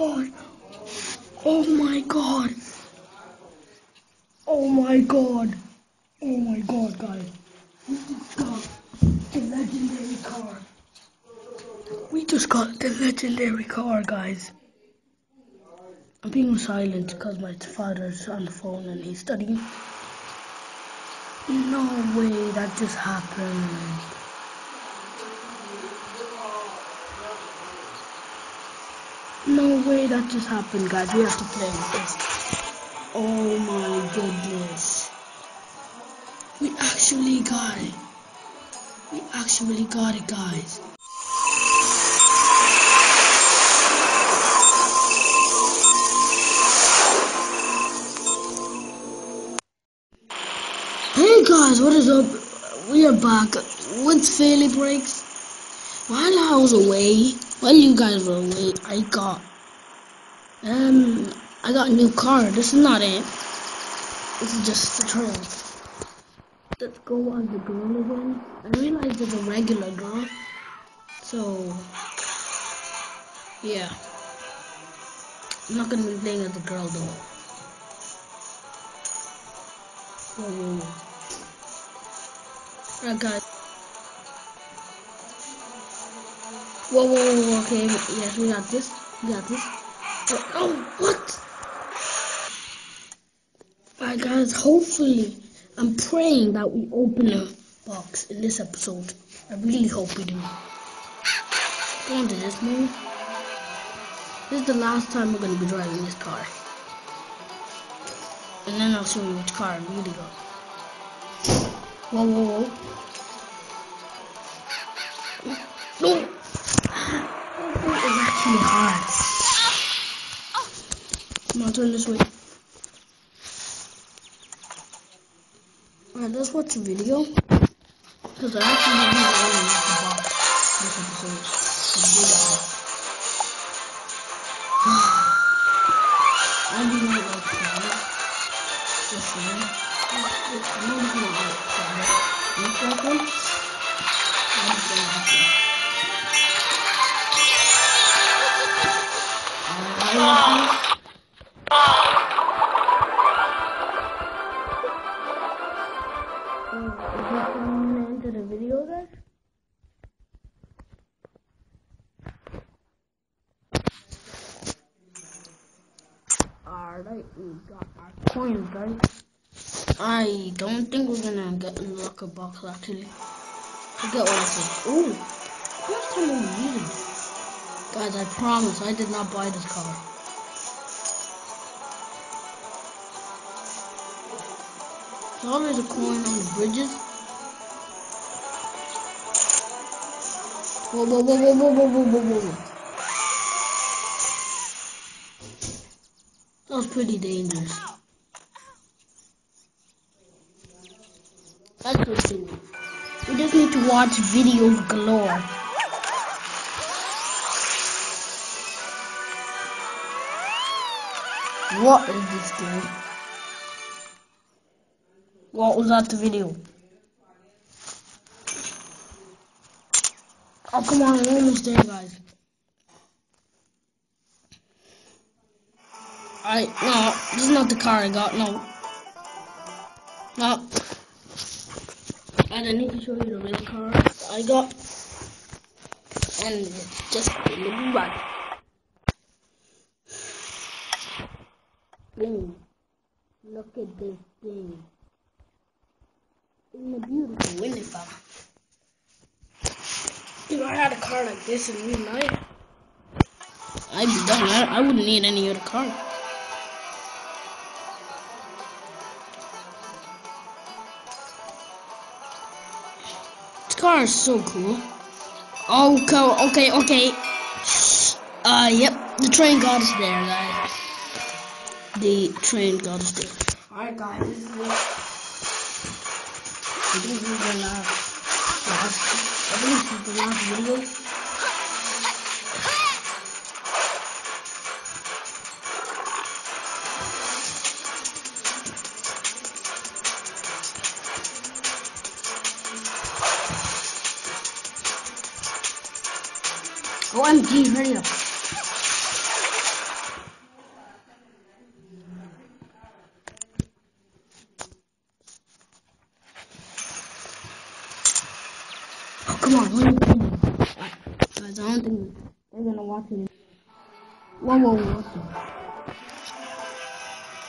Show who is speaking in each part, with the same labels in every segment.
Speaker 1: god. Oh my god. Oh my god. Oh my god, guys. We just got the legendary car. We just got the legendary car, guys. I'm being silent because my father's on the phone and he's studying. No way that just happened. No way that just happened, guys. We have to play with this. Oh my goodness. We actually got it. We actually got it, guys. Hey guys, what is up? We are back with Fairly Breaks. While I was away, while you guys were away, I got a new car. This is not it. This is just the trail. Let's go on the girl again. I realized it's a regular girl. So yeah. I'm not gonna be playing as a girl though. Whoa. Alright guys. Whoa, okay, yes, we got this. Oh, what? Alright guys, hopefully, I'm praying that we open a box in this episode. I really hope we do. Go on to this move. This is the last time we're going to be driving this car. And then I'll show you which car I really got. Whoa. No! It's actually hard. Come on, turn this way. Alright, let's watch a video. Because I actually didn't want to make the box this episode. I'm doing it like that. Just saying. I'm not looking at it. Look like one. I'm just going to happen. Into the video, guys. Alright, we got our coins, guys. I don't think we're gonna get unlock a box actually. Forget what I said. Ooh, first time I'm using it. Guys, I promise I did not buy this car. There's always a coin on the bridges. Whoa. That was pretty dangerous. That's good too. We just need to watch videos galore. What is this game? What was that the video? Oh, come on, we're almost there, guys. No, this is not the car I got, no. And I need to show you the real car I got. And it's just a little right. Ooh, look at this thing. Isn't it beautiful, isn't it, fam? If I had a car like this in real life, I'd be done. I wouldn't need any other car. This car is so cool. Okay. Yep, the train got us there, guys. The train got us there. Alright, guys, this is it. I think this is the last video. OMG, hurry up. Come on, what are you doing? Guys, I don't think they're gonna watch it. Whoa.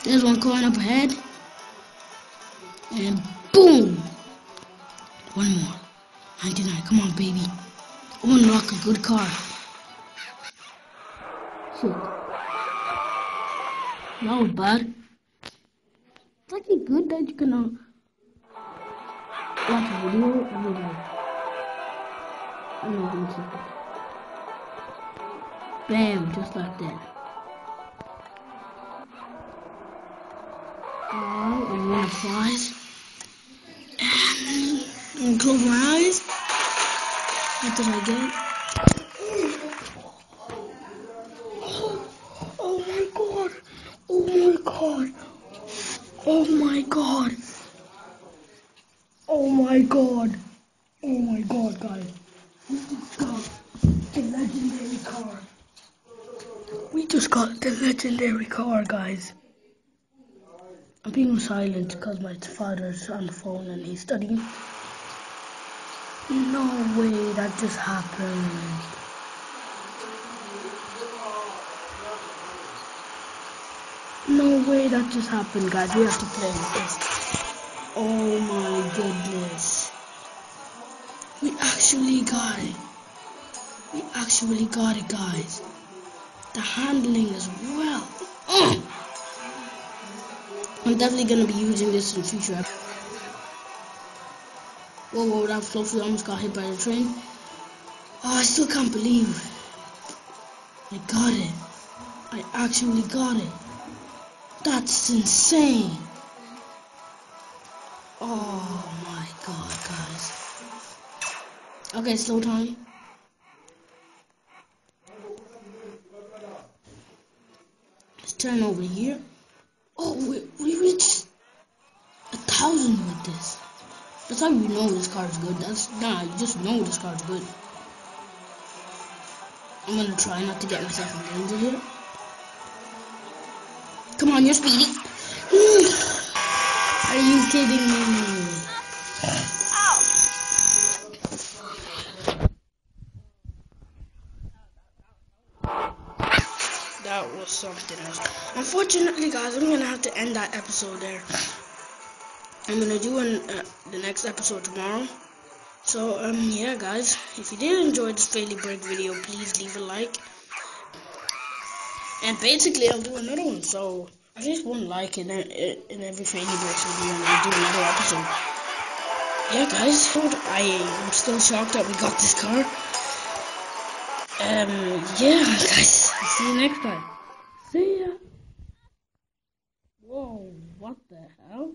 Speaker 1: There's one going up ahead. And boom! One more. 99, come on, baby. Unlock a good car. Shit. That was bad. It's actually good that you can watch a video every day. I'm not gonna keep it. Bam, just like that. And one flies. And close my eyes. What did I get? Oh my god! Oh my god! Oh my god! Oh my god! Oh my god, guys! We just got the legendary car. We just got the legendary car, guys. I'm being silent because my father's on the phone and he's studying. No way that just happened. No way that just happened, guys. We have to play with this. Oh my goodness. We actually got it. We actually got it, guys. The handling as well. I'm definitely gonna be using this in future. Whoa, that was close. We almost got hit by the train. Oh, I still can't believe I got it. I actually got it. That's insane. Oh my god, guys. Okay, slow time. Let's turn over here. Oh, we reached 1,000 with this. That's how you know this car is good. You just know this car is good. I'm gonna try not to get myself in danger here. Come on, you're speedy. Are you kidding me? That was something else. Unfortunately, guys, I'm gonna have to end that episode there. I'm gonna do the next episode tomorrow. So yeah, guys, if you did enjoy this Fairly Break video, please leave a like. And basically, I'll do another one. So at least one like in every Fairly Breaks video, and I'll do another episode. Yeah, guys, I'm still shocked that we got this car. Yeah, guys, I'll see you next time. See ya. Whoa, what the hell?